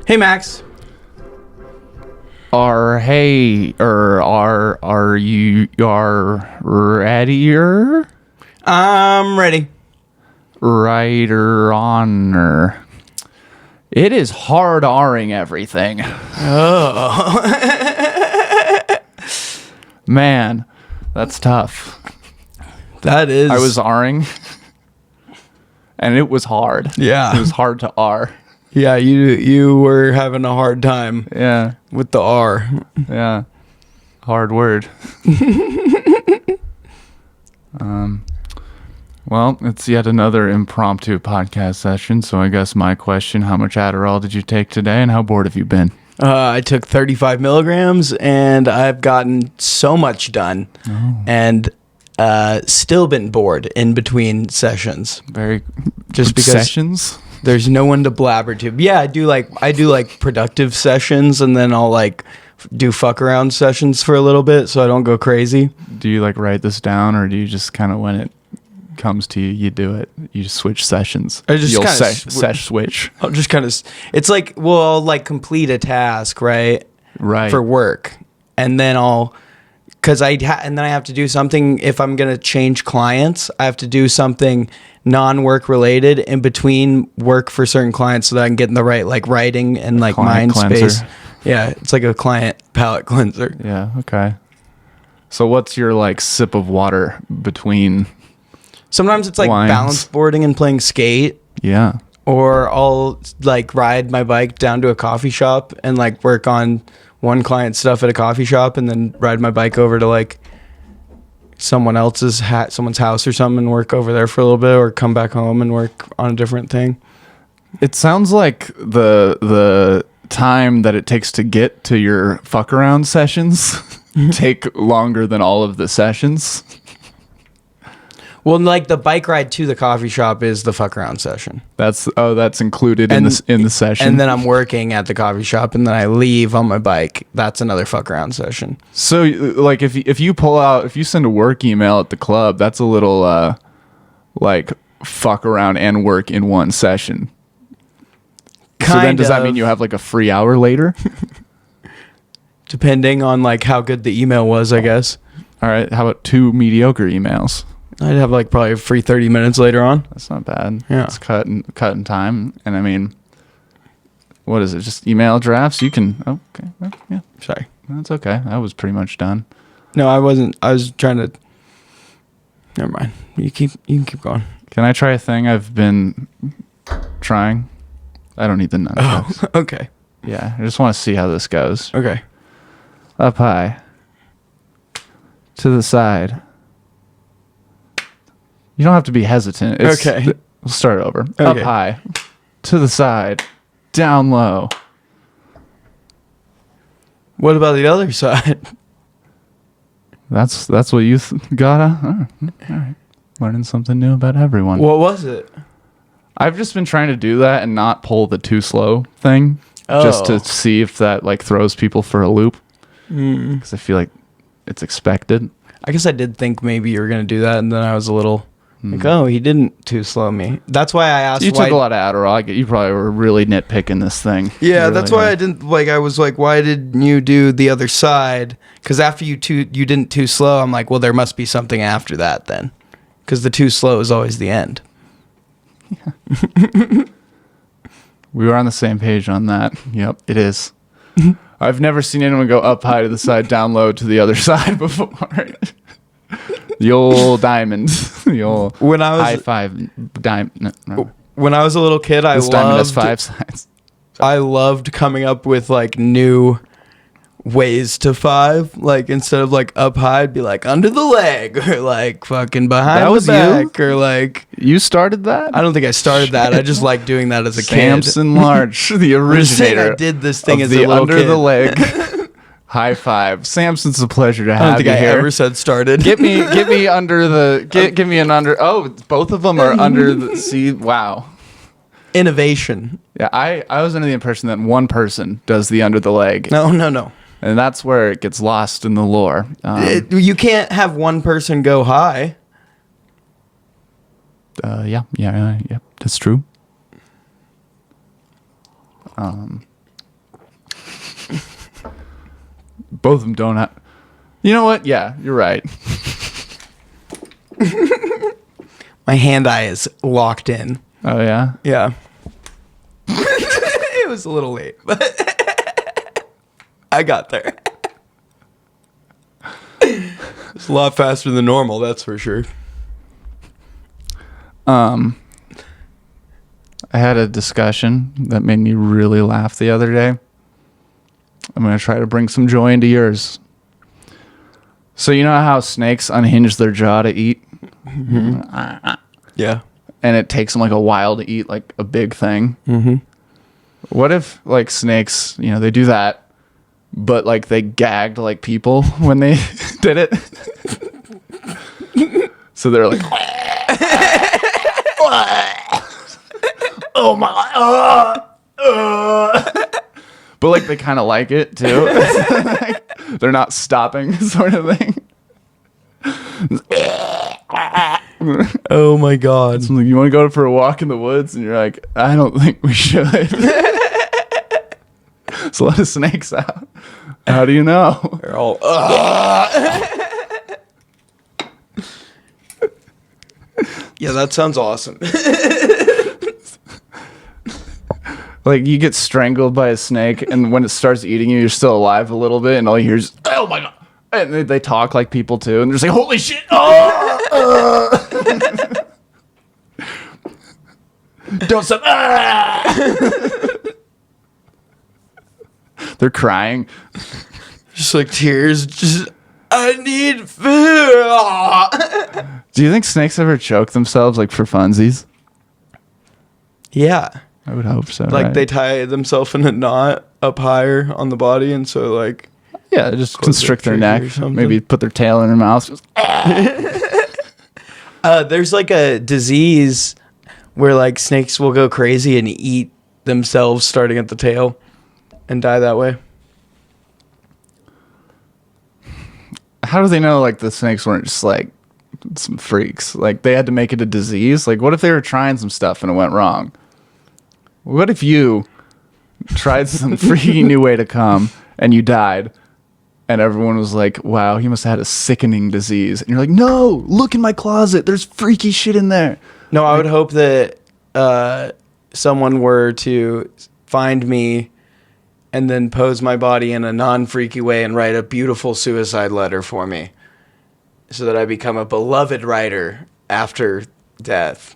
Hey, Max. Are you readier? I'm ready. Rider honor. It is hard R-ing everything. Oh. Man, that's tough. That is. I was R-ing, and it was hard. Yeah. It was hard to R. Yeah, you were having a hard time Yeah. with the R. Yeah. Hard word. Well, it's yet another impromptu podcast session, so I guess my question, how much Adderall did you take today, and how bored have you been? I took 35 milligrams, and I've gotten so much done, and still been bored in between sessions. Just because sessions? There's no one to blabber to. Yeah, I do like productive sessions, and then I'll like do fuck around sessions for a little bit so I don't go crazy. Do you like write this down, or do you just kind of, when it comes to you, you do it? You just switch sessions. I just kind of switch. I'll just kind of. It's like, well, I'll like complete a task, right? Right. For work, and then and then I have to do something. If I'm gonna change clients, I have to do something non-work related in between work for certain clients, so that I can get in the right like writing and like mind space. Yeah, it's like a client palate cleanser. Yeah. Okay. So what's your like sip of water between? Sometimes it's like lines? balance boarding and playing skate. Yeah. Or I'll like ride my bike down to a coffee shop and like work on one client's stuff at a coffee shop, and then ride my bike over to like someone's house or something and work over there for a little bit, or come back home and work on a different thing. It sounds like the time that it takes to get to your fuck around sessions take longer than all of the sessions. Well, like the bike ride to the coffee shop is the fuck around session. That's included in the session. And then I'm working at the coffee shop, and then I leave on my bike. That's another fuck around session. So like if you send a work email at the club, that's a little like fuck around and work in one session. So then does that mean you have like a free hour later? Depending on like how good the email was, I guess. All right, how about 2 mediocre emails? I'd have like probably a free 30 minutes later on. That's not bad. Yeah. It's cut in time. And I mean, what is it? Just email drafts? You can, okay. Well, yeah. Sorry. That's okay. That was pretty much done. No, I wasn't. I was trying to, never mind. You can keep going. Can I try a thing I've been trying? I don't need the numbers. Oh, okay. Yeah. I just want to see how this goes. Okay. Up high. To the side. You don't have to be hesitant. Okay. We'll start over. Okay. Up high. To the side. Down low. What about the other side? That's what you gotta. All right. Learning something new about everyone. What was it? I've just been trying to do that and not pull the too slow thing, just to see if that like throws people for a loop. Because I feel like it's expected. I guess I did think maybe you were gonna do that, and then I was a little like, oh, he didn't too slow me. That's why I asked. You took a lot of Adderall. You probably were really nitpicking this thing. Yeah, really, that's why I didn't like. I was like, why didn't you do the other side? Because after you didn't too slow. I'm like, well, there must be something after that then, because the too slow is always the end. Yeah. We were on the same page on that. Yep, it is. I've never seen anyone go up high to the side, down low to the other side before. The old diamond. The old high five diamond. No. When I was a little kid, I loved coming up with like new ways to five. Like instead of like up high, I'd be like under the leg, or like fucking behind the back, or like. You started that? I don't think I started that. I just like doing that as a kid. Samson Larch, the originator. I did this thing of as the a little under kid. the leg. High five. Samson's a pleasure to have. I don't think I here. ever said started. Get me under the. Give me an under. Oh, both of them are under the. See, wow. Innovation. Yeah, I was under the impression that one person does the under the leg. No. And that's where it gets lost in the lore. You can't have one person go high. Yeah, that's true. Both of them don't have. You know what? Yeah, you're right. My hand-eye is locked in. Oh, yeah? Yeah. It was a little late, but I got there. It's a lot faster than normal, that's for sure. I had a discussion that made me really laugh the other day. I'm going to try to bring some joy into yours. So you know how snakes unhinge their jaw to eat? Mm-hmm. Yeah. And it takes them like a while to eat like a big thing. Mm-hmm. What if like snakes, you know, they do that, but like they gagged like people when they did it? So they're like, oh my, but like they kind of like it too. Like, they're not stopping, sort of thing. Oh my God. So like, you want to go for a walk in the woods, and you're like, I don't think we should. So let the snakes out. How do you know? They're all. Yeah, that sounds awesome. Like you get strangled by a snake, and when it starts eating you, you're still alive a little bit, and all you hear is, oh my God. And they talk like people too, and they're just like, holy shit. Don't stop. They're crying. Just like tears. Just, I need food. Do you think snakes ever choke themselves like for funsies? Yeah. I would hope so. Like right? they tie themselves in a knot up higher on the body, and so like. Yeah, just constrict their neck. Maybe put their tail in their mouth. Just, there's like a disease where like snakes will go crazy and eat themselves starting at the tail and die that way. how do they know like the snakes weren't just like some freaks? Like they had to make it a disease? Like what if they were trying some stuff and it went wrong? What if you tried some freaky new way to come and you died? And everyone was like, wow, he must have had a sickening disease. And you're like, no, look in my closet. There's freaky shit in there. No, I would hope that someone were to find me and then pose my body in a non-freaky way and write a beautiful suicide letter for me so that I become a beloved writer after death.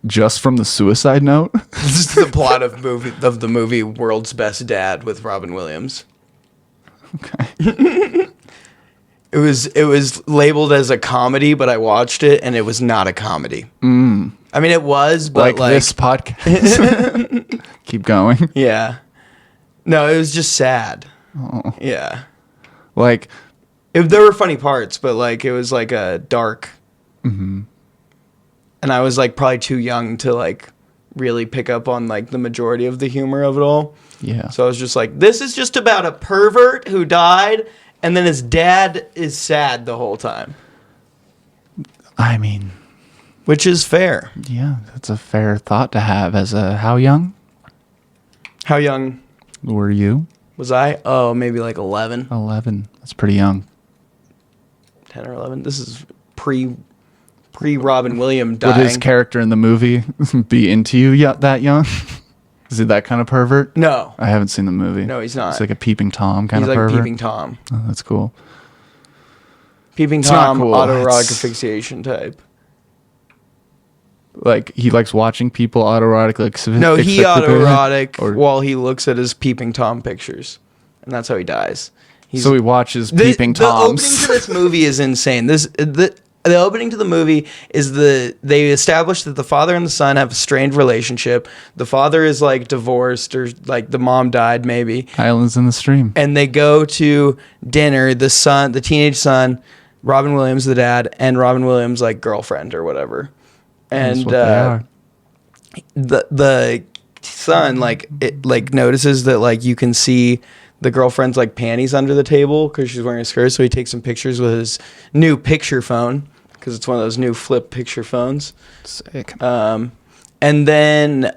Just from the suicide note? This is the plot of the movie World's Best Dad with Robin Williams. Okay. It was labeled as a comedy, but I watched it and it was not a comedy. Mm. I mean, it was, but like this podcast. Keep going. Yeah. No, it was just sad. Oh. Yeah. Like, there were funny parts, but like it was like a dark. Mm-hmm. And I was like probably too young to like really pick up on like the majority of the humor of it all. Yeah. So I was just like, this is just about a pervert who died, and then his dad is sad the whole time. I mean, which is fair. Yeah, that's a fair thought to have. As a how young? How young were you? Was I? Oh, maybe like 11. 11. That's pretty young. 10 or 11. This is pre-Robin Williams dying. Would his character in the movie be into you that young? Is he that kind of pervert? No. I haven't seen the movie. No, he's not. He's like a peeping Tom kind of pervert. He's like Peeping Tom. Oh, that's cool. Peeping It's Tom, not cool. autoerotic asphyxiation type. Like he likes watching people autoerotic. Like No, he autoerotic while he looks at his Peeping Tom pictures, and that's how he dies. So he watches Peeping Toms. The opening to this movie is insane. The opening to the movie is they establish that the father and the son have a strained relationship. The father is like divorced, or like the mom died maybe. Islands in the Stream. And they go to dinner. The teenage son, Robin Williams, the dad, and Robin Williams' like girlfriend or whatever. And the son like notices that like you can see the girlfriend's like panties under the table because she's wearing a skirt. So he takes some pictures with his new picture phone because it's one of those new flip picture phones. Sick. And then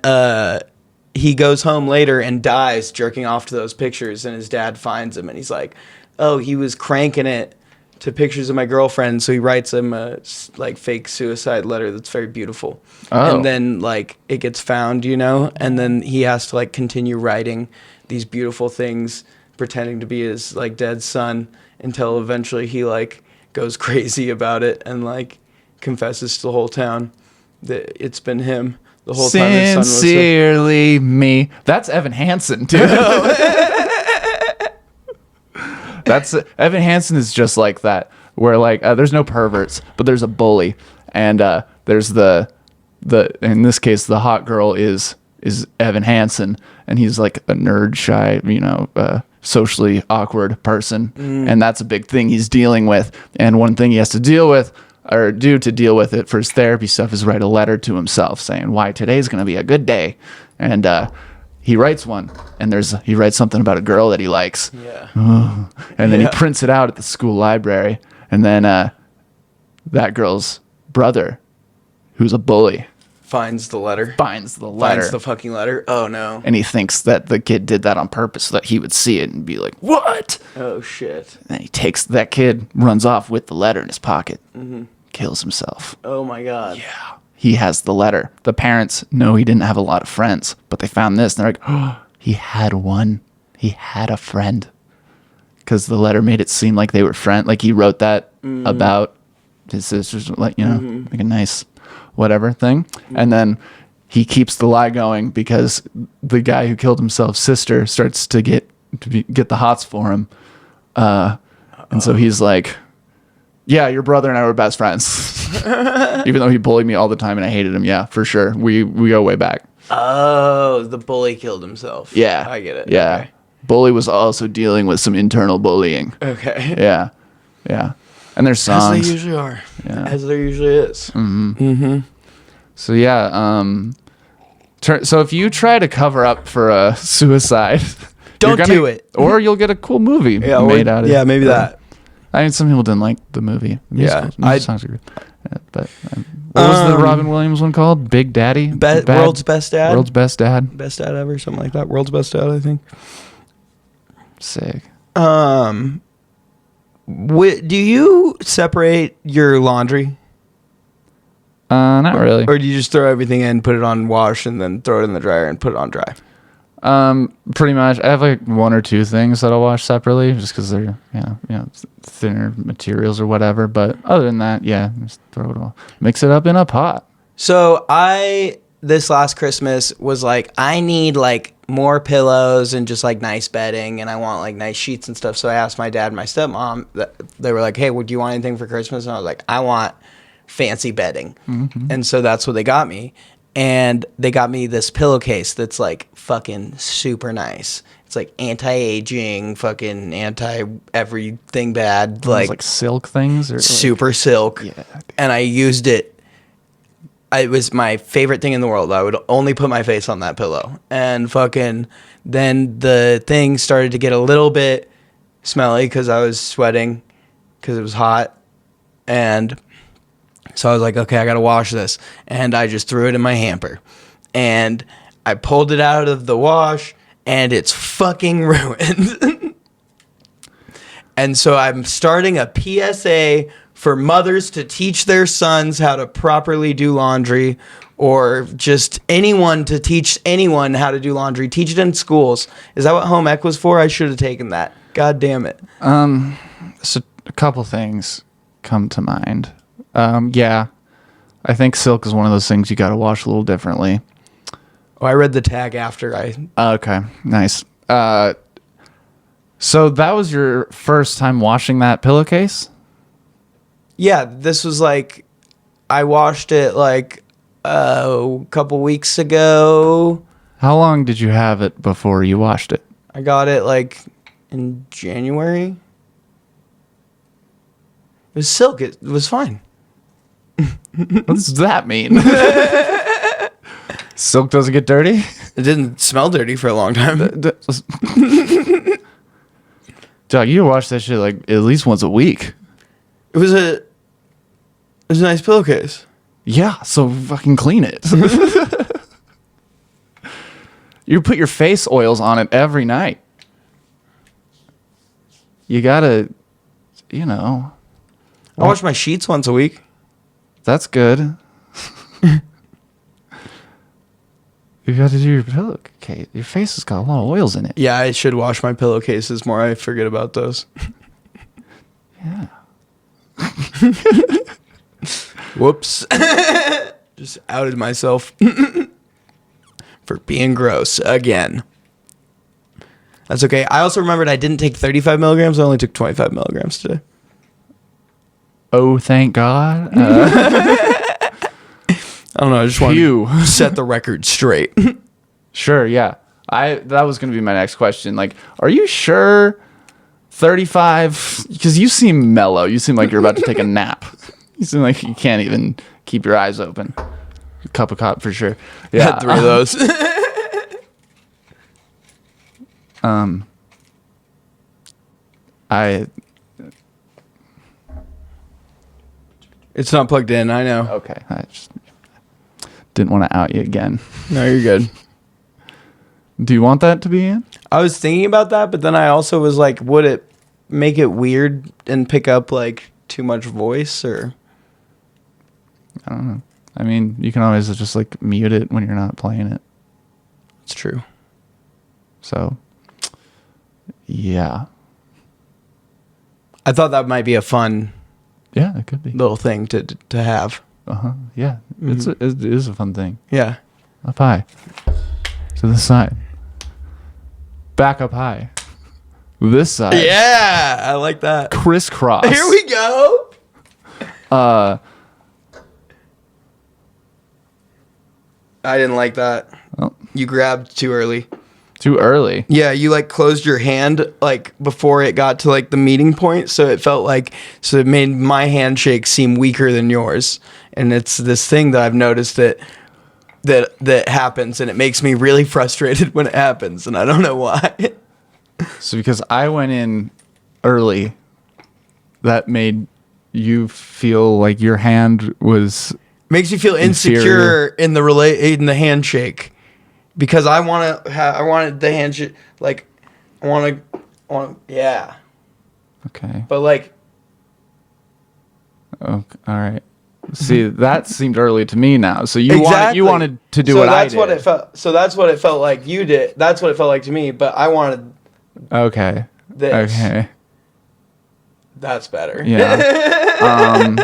he goes home later and dies jerking off to those pictures, and his dad finds him and he's like, oh, he was cranking it to pictures of my girlfriend, so he writes him a like fake suicide letter that's very beautiful. And then like it gets found, and then he has to like continue writing these beautiful things pretending to be his like dead son until eventually he like goes crazy about it and like confesses to the whole town that it's been him the whole time his son was sincerely me. That's Evan Hansen, too. That's Evan Hansen is just like that, where like there's no perverts, but there's a bully, and there's the in this case the hot girl is Evan Hansen, and he's like a nerd, shy, socially awkward person, and that's a big thing he's dealing with. And one thing he has to deal with or do to deal with it for his therapy stuff is write a letter to himself saying why today's going to be a good day. And he writes one, and he writes something about a girl that he likes. Yeah. And then he prints it out at the school library, and then that girl's brother, who's a bully, finds the letter. Finds the fucking letter. Oh no. And he thinks that the kid did that on purpose so that he would see it and be like, what? Oh shit. And he takes that kid, runs off with the letter in his pocket, kills himself. Oh my god. Yeah. He has the letter. The parents know he didn't have a lot of friends, but they found this and they're like, oh, he had one. He had a friend. Because the letter made it seem like they were friends. Like he wrote that about his sisters, like, like a nice whatever thing. And then he keeps the lie going because the guy who killed himself's sister starts to get the hots for him. And so he's like, yeah, your brother and I were best friends. Even though he bullied me all the time and I hated him. Yeah, for sure. We go way back. Oh, the bully killed himself. Yeah. I get it. Yeah. Okay. Bully was also dealing with some internal bullying. Okay. Yeah. Yeah. And there's songs. As they usually are. Yeah. As there usually is. So yeah, so if you try to cover up for a suicide, Don't do it. Or you'll get a cool movie made out of it. Yeah, maybe that. I mean, some people didn't like the movie. Yeah, songs are good. But what was the Robin Williams one called? Big Daddy? World's Best Dad? World's Best Dad. Best Dad Ever, something like that. World's Best Dad, I think. Sick. Do you separate your laundry? Not really. Or do you just throw everything in, put it on wash, and then throw it in the dryer and put it on dry? Pretty much. I have like one or two things that I'll wash separately just because they're, thinner materials or whatever. But other than that, yeah, just throw it all. Mix it up in a pot. So this last Christmas was like, I need like more pillows and just like nice bedding, and I want like nice sheets and stuff. So I asked my dad and my stepmom, they were like, hey, do you want anything for Christmas? And I was like, I want fancy bedding. And so that's what they got me. And they got me this pillowcase that's like fucking super nice. It's like anti-aging, fucking anti-everything bad. Like silk things? Or super silk. Yeah. And I used it. It was my favorite thing in the world. I would only put my face on that pillow. And fucking then the thing started to get a little bit smelly because I was sweating because it was hot. And so I was like, okay, I got to wash this. And I just threw it in my hamper. And I pulled it out of the wash, and it's fucking ruined. And so I'm starting a PSA for mothers to teach their sons how to properly do laundry, or just anyone to teach anyone how to do laundry. Teach it in schools. Is that what home ec was for? I should have taken that. God damn it. So a couple things come to mind. Yeah, I think silk is one of those things you got to wash a little differently. Oh, I read the tag after I... Okay, nice. So that was your first time washing that pillowcase? Yeah, this was like... I washed it like a couple weeks ago. How long did you have it before you washed it? I got it like in January. It was silk. It was fine. What does that mean? Silk doesn't get dirty? It didn't smell dirty for a long time. Dog, you wash that shit like at least once a week. It was a nice pillowcase. Yeah, so fucking clean it. You put your face oils on it every night. You gotta, you know. I wash my sheets once a week. That's good. You got to do your pillowcase. Your face has got a lot of oils in it. Yeah, I should wash my pillowcases more. I forget about those. Yeah. Whoops. Just outed myself for being gross again. That's okay. I also remembered I didn't take 35 milligrams. I only took 25 milligrams today. Oh, thank God. I don't know. I just want to set the record straight. Sure, yeah. That was going to be my next question. Like, are you sure 35? Because you seem mellow. You seem like you're about to take a nap. You seem like you can't even keep your eyes open. Cup of coffee for sure. Yeah, Had 3 of those. It's not plugged in. I know. Okay. I just didn't want to out you again. No, you're good. Do you want that to be in? I was thinking about that, but then I also was like, would it make it weird and pick up like too much voice or? I don't know. I mean, you can always just like mute it when you're not playing it. It's true. So, yeah. I thought that might be a fun Yeah, it could be. little thing to have. Yeah. Mm-hmm. It is a fun thing. Yeah. Up high. To the side. Back up high. This side. Yeah, I like that. Crisscross. Here we go. I didn't like that. Oh, You grabbed too early. too early. Yeah, you like closed your hand like before it got to like the meeting point, so it felt like it made my handshake seem weaker than yours. And it's this thing that I've noticed that happens, and it makes me really frustrated when it happens, and I don't know why. So because I went in early, that made you feel like your hand was Makes you feel insecure in the handshake. Because I wanted the handshake, like, I want to, yeah. okay. But like, Oh, all right. See, that seemed early to me now. So you exactly. wanted to do so what I that's did. what it felt. So that's what it felt like you did. That's what it felt like to me. But I wanted Okay. this. Okay. That's better. Yeah.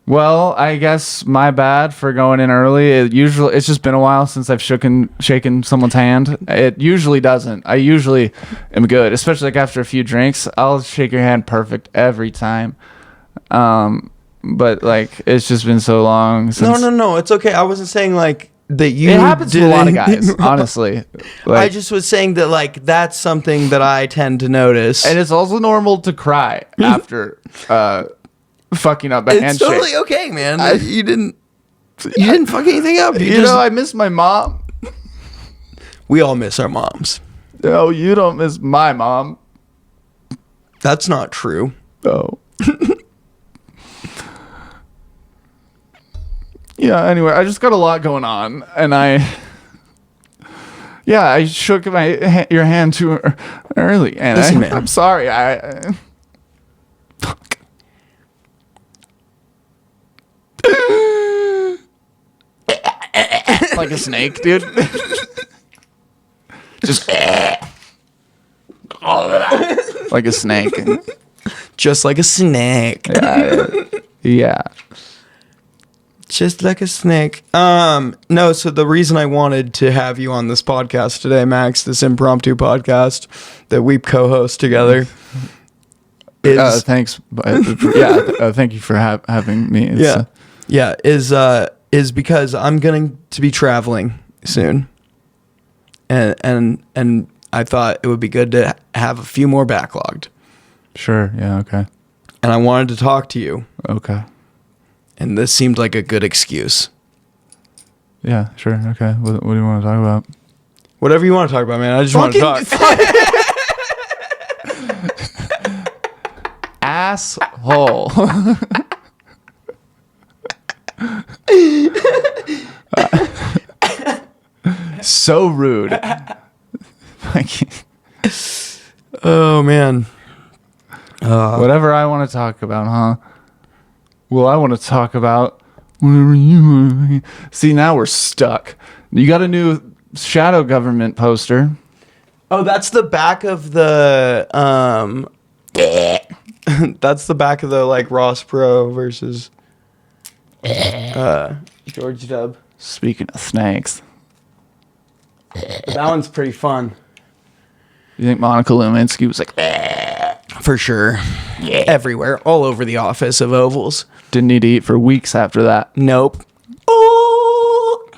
Well, I guess my bad for going in early. It's just been a while since I've shaken someone's hand. It usually doesn't. I usually am good, especially like after a few drinks. I'll shake your hand perfect every time. But like it's just been so long since. No. It's okay. I wasn't saying like that you. It happens to a lot of didn't- guys, honestly. I Like, just was saying that like that's something that I tend to notice. and it's also normal to cry after fucking up a it's handshake. totally okay, man. You didn't fuck anything up. You know, I miss my mom. We all miss our moms. No, you don't miss my mom. That's not true. Oh. Yeah, anyway, I just got a lot going on, and I shook your hand too early, and Listen, man. I'm sorry. Fuck. Like a snake, dude. Just like a snake. Just like a snake. Yeah. Just like a snake. No, so the reason I wanted to have you on this podcast today, Max, this impromptu podcast that we co-host together, is Thanks. Thank you for having me. is because I'm going to be traveling soon, and I thought it would be good to have a few more backlogged, Sure. Yeah. Okay. and I wanted to talk to you, Okay. and this seemed like a good excuse. Yeah. Sure. Okay. What do you want to talk about? Whatever you want to talk about, man. I just want to talk. Asshole. So rude. Oh man. Whatever I want to talk about, huh? Well, I want to talk about whatever you want. See, now we're stuck. You got a new shadow government poster. Oh, that's the back of the that's the back of the like Ross Perot versus George W. Speaking of snakes. That one's pretty fun. You think Monica Lewinsky was like, For sure. Yeah. Everywhere. All over the office of ovals. didn't need to eat for weeks after that? Nope. Oh.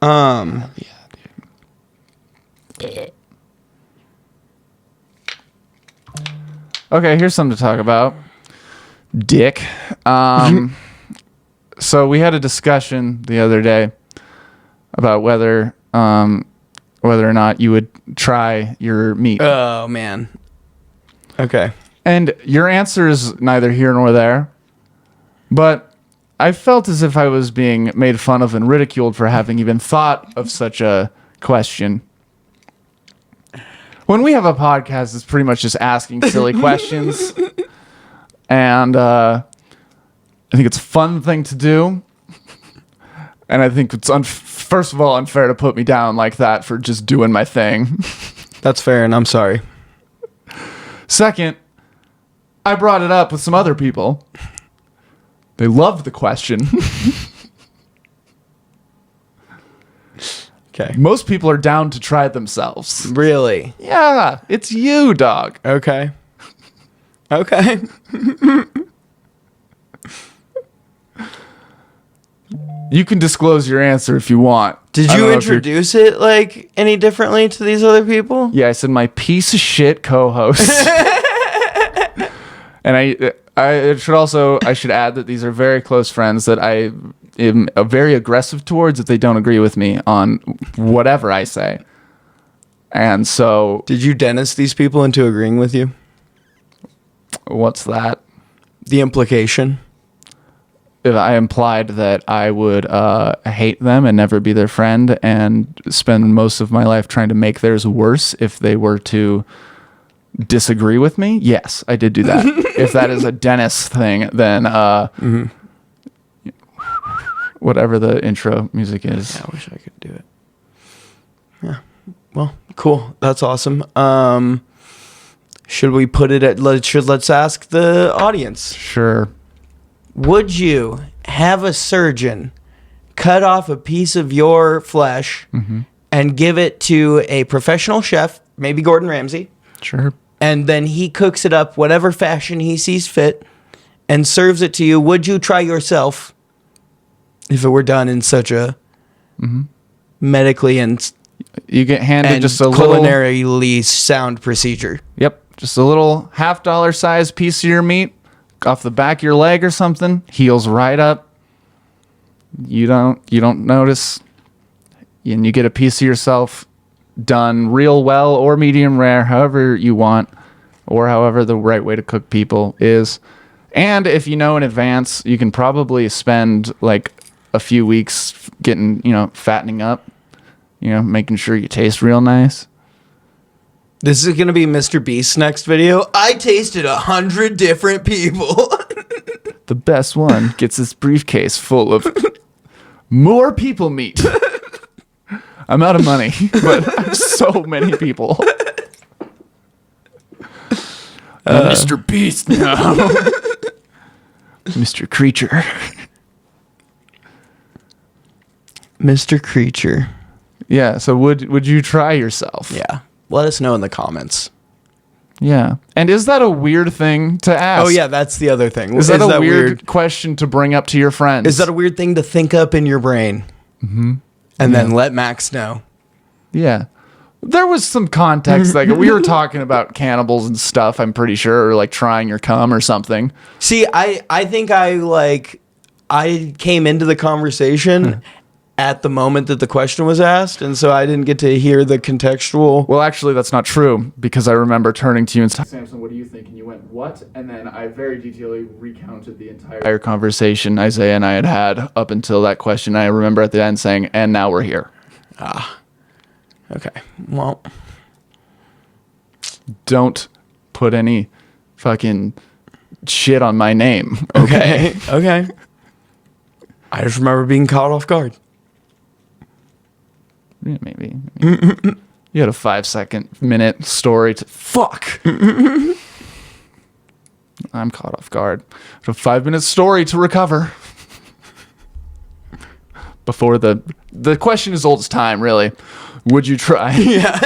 Yeah, dude. Okay, here's something to talk about. Dick. So we had a discussion the other day about whether or not you would try your meat. Oh, man. Okay. And your answer is neither here nor there. But I felt as if I was being made fun of and ridiculed for having even thought of such a question. When we have a podcast, it's pretty much just asking silly questions. And I think it's a fun thing to do. And I think it's, first of all, unfair to put me down like that for just doing my thing. That's fair, and I'm sorry. Second, I brought it up with some other people. They loved the question. Okay. Most people are down to try it themselves. Really? Yeah, it's you, dog. Okay. Okay. You can disclose your answer if you want. Did you introduce it like any differently to these other people? Yeah, I said my piece of shit co-host. And I should add that these are very close friends that I am very aggressive towards if they don't agree with me on whatever I say. And so, Did you dentist these people into agreeing with you? what's that? The implication? If I implied that I would hate them and never be their friend and spend most of my life trying to make theirs worse if they were to disagree with me? Yes, I did do that. If that is a dentist thing, then whatever the intro music is. Yeah, I wish I could do it. Yeah. Well, cool. That's awesome. Should we put it at let's ask the audience. Sure. Would you have a surgeon cut off a piece of your flesh and give it to a professional chef, maybe Gordon Ramsay, Sure. and then he cooks it up whatever fashion he sees fit and serves it to you? Would you try yourself if it were done in such a medically and You get handed just a little culinarily sound procedure? Yep, just a little $50 size piece of your meat off the back of your leg or something, heals right up. You don't notice, and you get a piece of yourself done real well or medium rare, however you want, or however the right way to cook people is. And if you know in advance, you can probably spend like a few weeks getting, fattening up, making sure you taste real nice. This is going to be Mr. Beast's next video. I tasted 100 different people. The best one gets this briefcase full of more people meat. I'm out of money, but I have so many people. Mr. Beast now. Mr. Creature. Mr. Creature. Yeah, so would you try yourself? Yeah. Let us know in the comments. Yeah. And is that a weird thing to ask? Oh, yeah, that's the other thing. Is that a weird question to bring up to your friends? Is that a weird thing to think up in your brain? Mm-hmm. And then let Max know. Yeah. There was some context. Like we were talking about cannibals and stuff, I'm pretty sure, or like trying your cum or something. See, I think I came into the conversation at the moment that the question was asked, and so I didn't get to hear the contextual. Well, actually, that's not true, because I remember turning to you and saying, Samson, what do you think? And you went, what? And then I very detailedly recounted the entire conversation Isaiah and I had up until that question. I remember at the end saying, and now we're here. Okay. Well, don't put any fucking shit on my name. Okay. Okay. I just remember being caught off guard. Yeah, maybe. You had a 5-minute story to fuck. I'm caught off guard. A 5-minute story to recover. Before the question is old as time, really. Would you try? Yeah.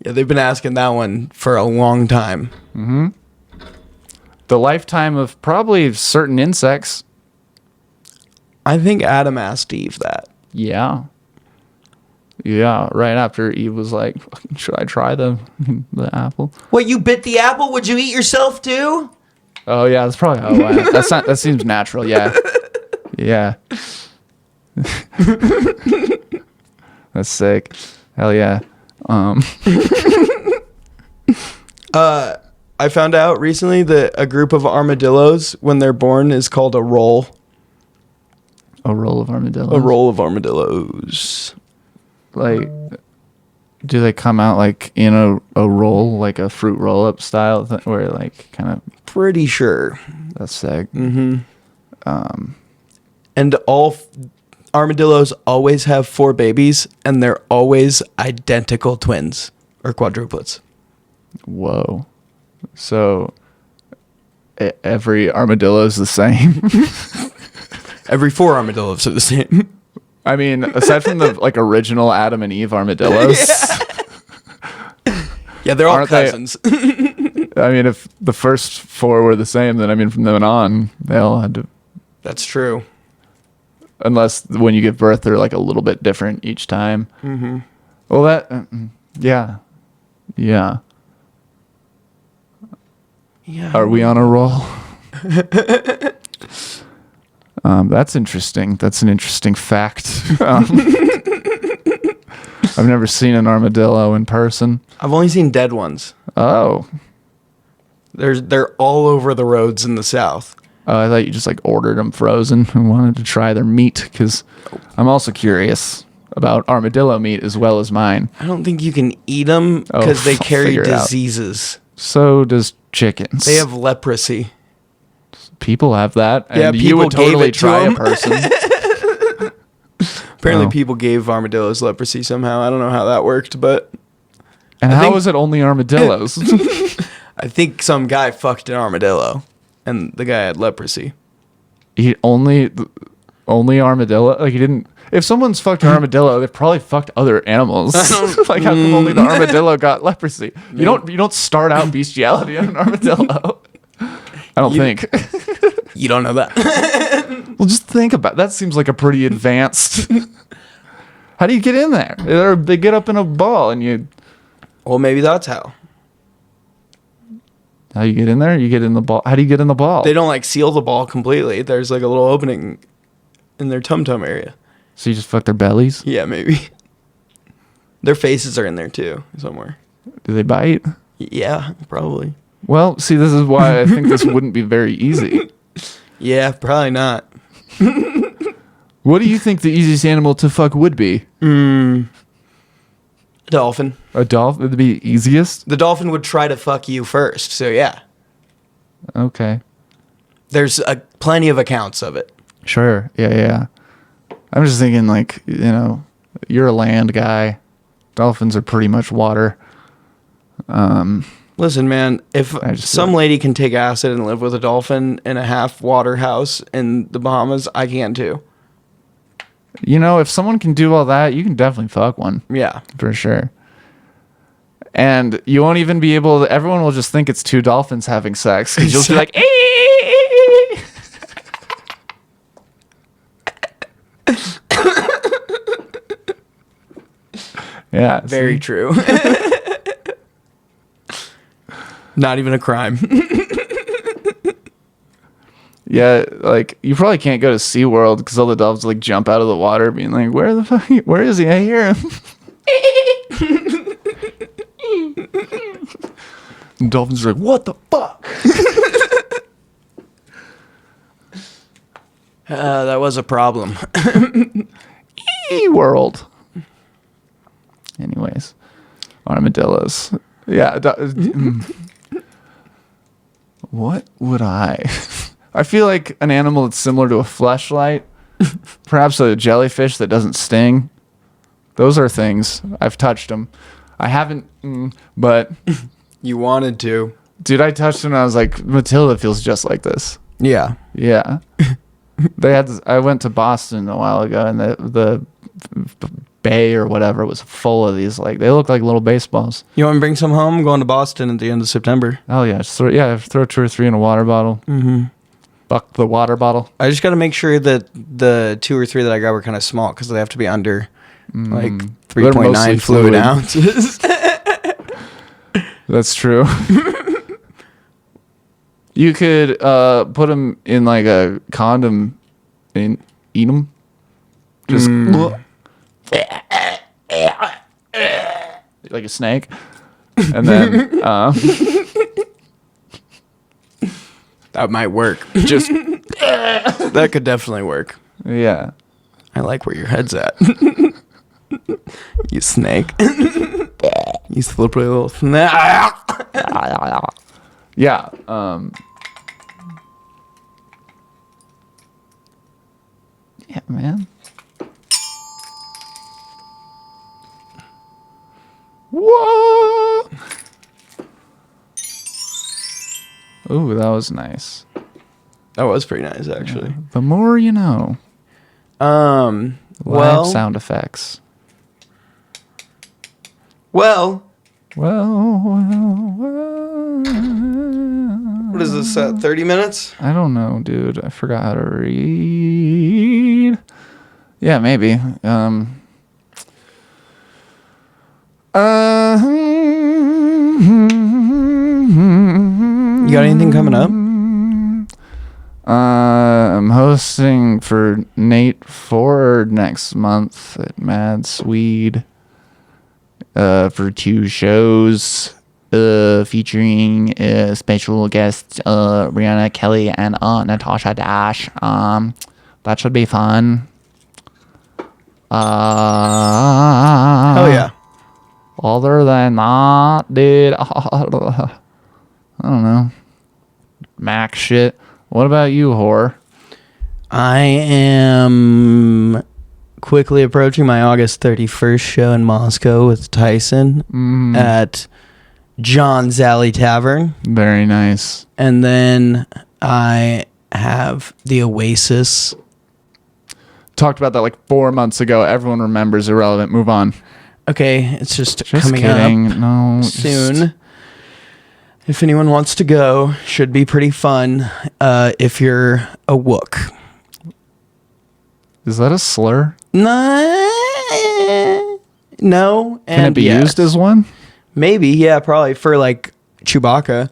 Yeah, they've been asking that one for a long time. Mm-hmm. The lifetime of probably certain insects. I think Adam asked Eve that. Yeah. Yeah, right after Eve was like, should I try the apple? What, you bit the apple? Would you eat yourself too? Oh, yeah, that's probably how it went. That seems natural, yeah. Yeah. That's sick. Hell yeah. I found out recently that a group of armadillos, when they're born, is called a roll. A roll of armadillos? A roll of armadillos. Like, do they come out like in a roll, like a fruit roll-up style, where like kind of... Pretty sure. That's sick. Mm-hmm. And all armadillos always have 4 babies, and they're always identical twins or quadruplets. Whoa. So every armadillo is the same? Every 4 armadillos are the same. I mean, aside from the like original Adam and Eve armadillos. Yeah, they're all cousins. I mean, if the first 4 were the same, then I mean, from then on, they all had to... That's true. Unless when you give birth, they're like a little bit different each time. Mm-hmm. Well, that... yeah. Yeah. Yeah. Are we on a roll? That's interesting. That's an interesting fact. I've never seen an armadillo in person. I've only seen dead ones. Oh. They're all over the roads in the South. I thought you just like ordered them frozen and wanted to try their meat, because I'm also curious about armadillo meat as well as mine. I don't think you can eat them because they carry diseases. So does chickens. They have leprosy. People have that, and yeah, you would totally try a person. Apparently, people gave armadillos leprosy somehow. I don't know how that worked, but... And how is it only armadillos? I think some guy fucked an armadillo, and the guy had leprosy. He only armadillo? Like, he didn't... If someone's fucked an armadillo, they've probably fucked other animals. Like, how come only the armadillo got leprosy? You don't start out bestiality on an armadillo. I don't think. You don't know that. Well, just think about it. That seems like a pretty advanced... How do you get in there? They get up in a ball and you... Well, maybe that's how. How you get in there? You get in the ball. How do you get in the ball? They don't like seal the ball completely. There's like a little opening in their tum-tum area. So you just fuck their bellies? Yeah, maybe. Their faces are in there too, somewhere. Do they bite? Yeah, probably. Well, see, this is why I think this wouldn't be very easy. Yeah, probably not. What do you think the easiest animal to fuck would be? A dolphin. A dolphin would be easiest? The dolphin would try to fuck you first, so yeah. Okay. There's plenty of accounts of it. Sure. Yeah. I'm just thinking, like, you're a land guy. Dolphins are pretty much water. Listen, man, if some lady can take acid and live with a dolphin in a half water house in the Bahamas, I can too. If someone can do all that, you can definitely fuck one. Yeah. For sure. And you won't even be able to, everyone will just think it's 2 dolphins having sex. Because you'll be like, ee! Yeah. Very true. Not even a crime. Yeah, like you probably can't go to SeaWorld because all the dolphins like jump out of the water being like, where is he? I hear him. And dolphins are like, what the fuck? That was a problem. World. Anyways, armadillos. Yeah. What would I? I feel like an animal that's similar to a fleshlight. Perhaps a jellyfish that doesn't sting. Those are things. I've touched them. I haven't, but You wanted to. dude, I touched them and I was like, Matilda feels just like this. Yeah. Yeah. They had. I went to Boston a while ago, and the bay or whatever was full of these. Like they look like little baseballs. You want to bring some home? I'm going to Boston at the end of September. Oh yeah, just throw 2 or 3 in a water bottle. Mm-hmm. Buck the water bottle. I just got to make sure that the 2 or 3 that I got were kind of small because they have to be under like 3.9 fluid ounces. That's true. You could put them in like a condom and eat them. Just like a snake. And then That might work. just That could definitely work. yeah. I like where your head's at. You snake. You slippery little snake. Yeah. Yeah, man. Whoa. Ooh, that was nice. That was pretty nice, actually. The more you know. Live Well, sound effects. well, Well. what is this, 30 minutes? I don't know, dude. I forgot how to read. Yeah, maybe. You got anything coming up? I'm hosting for Nate Ford next month at Mad Swede for 2 shows featuring special guests Brianna Kelly and Natasha Dash. That should be fun. Hell yeah. Other than that, dude, I don't know. Mac shit. What about you, whore? I am quickly approaching my August 31st show in Moscow with Tyson at John's Alley Tavern. Very nice. And then I have the Oasis. Talked about that like 4 months ago. Everyone remembers. Irrelevant. Move on. Okay, it's just coming kidding. up No, soon. If anyone wants to go, should be pretty fun if you're a wook. Is that a slur? No. Can it be yes. used as one? Maybe, yeah, probably for like Chewbacca.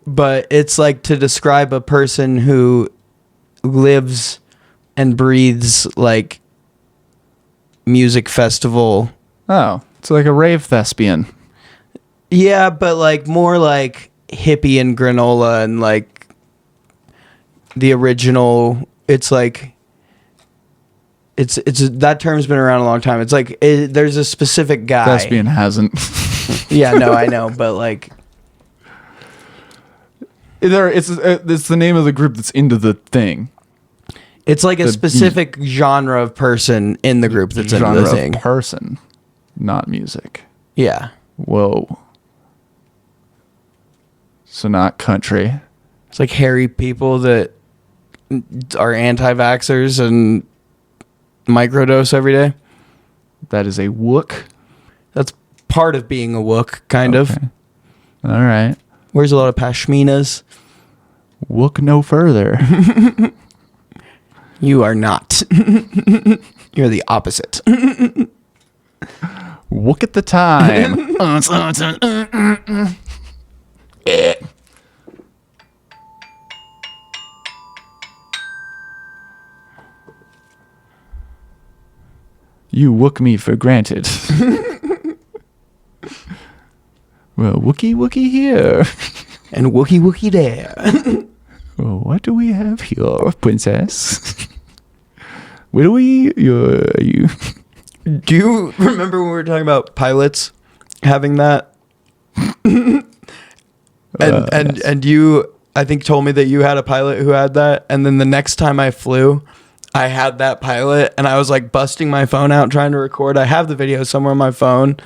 But it's like to describe a person who lives and breathes like music festival. Oh, it's like a rave thespian. Yeah, but like more like hippie and granola and like the original. It's like it's that term's been around a long time. It's like there's a specific guy. Thespian hasn't. Yeah, no, I know, but like it's the name of the group that's into the thing. it's like a specific genre of person in the group that's into Genre the thing. of person, not music. Yeah. Whoa. So not country. It's like hairy people that are anti-vaxxers and microdose every day. That is a wook. That's part of being a wook, kind of. All right. Wears a lot of pashminas. Wook no further. You are not. You're the opposite. Wook at the time. You wook me for granted. Well, Wookie here. And Wookie there. Well, what do we have here, princess? Where do we... you... Do you remember when we were talking about pilots having that? And you, I think, told me that you had a pilot who had that. And then the next time I flew, I had that pilot, and I was like busting my phone out trying to record. I have the video somewhere on my phone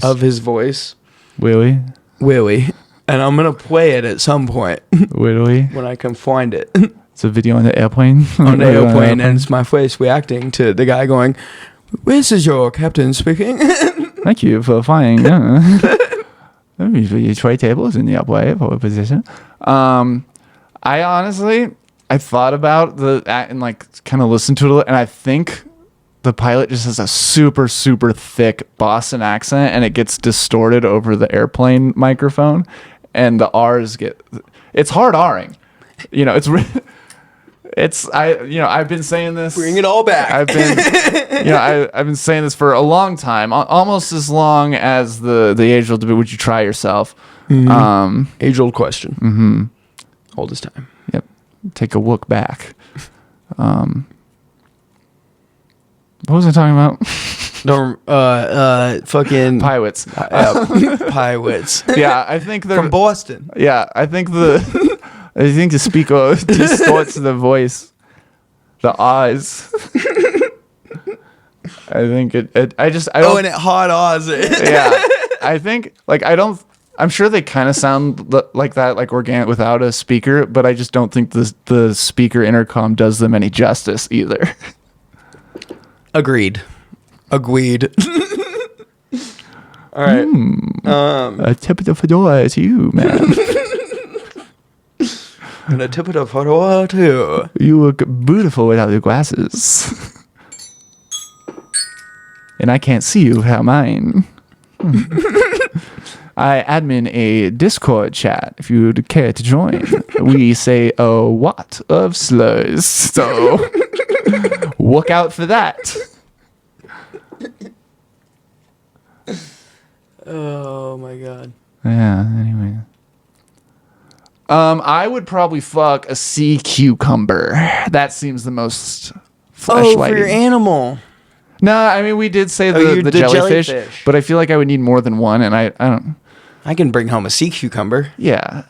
of his voice. Willie. And I'm going to play it at some point. Willie. When I can find it. It's a video on the airplane. On the airplane, and it's my face reacting to the guy going, "This is your captain speaking." Thank you for flying. You tray tables in the upright forward position. I honestly, I thought about that and like kind of listened to it, and I think the pilot just has a super, super thick Boston accent, and it gets distorted over the airplane microphone, and the R's it's hard R'ing. You know, I've been saying this. Bring it all back. I've been saying this for a long time, almost as long as the age-old debate. Would you try yourself? Mm-hmm. Age-old question. Mm-hmm. Oldest time. Yep. Take a look back. What was I talking about? Fucking Pilots. Pilots. Yeah, I think they're from Boston. Yeah, I think the speaker distorts the voice, the eyes. I think I don't. And it hard Oz it. Yeah, I think I'm sure they kind of sound like that, like organic without a speaker, but I just don't think the speaker intercom does them any justice either. Agreed. All right. A tip of the fedora to you, man. And a tip of the fedora too. You look beautiful without your glasses. And I can't see you without mine. I admin a Discord chat if you would care to join. We say a lot of slurs, so look out for that. Oh my god. Yeah, anyway. I would probably fuck a sea cucumber. That seems the most fleshlighty. For your animal. No, I mean, we did say the jellyfish, but I feel like I would need more than one, and I don't... I can bring home a sea cucumber. Yeah,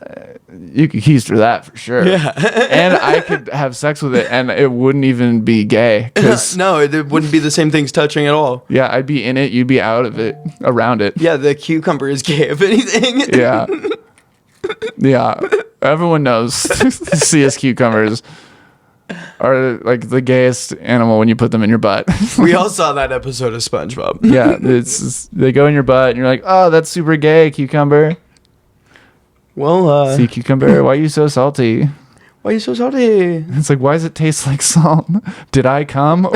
you could keister that for sure. Yeah. And I could have sex with it, and it wouldn't even be gay. No, it wouldn't be the same things touching at all. Yeah, I'd be in it, you'd be out of it, around it. Yeah, the cucumber is gay, if anything. Yeah. Yeah, everyone knows CS cucumbers are like the gayest animal when you put them in your butt. We all saw that episode of SpongeBob. Yeah, they go in your butt and you're like, oh, that's super gay, cucumber. Well, sea cucumber, why are you so salty? Why are you so salty? It's like, why does it taste like salt? Did I come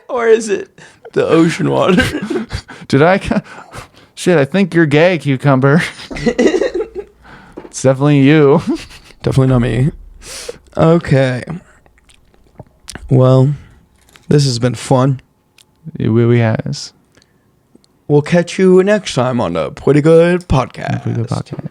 or is it the ocean water? Did I come? Shit, I think you're gay, cucumber. It's definitely you. Definitely not me. Okay. Well, this has been fun. It really has. We'll catch you next time on the Pretty Good Podcast. Pretty Good Podcast.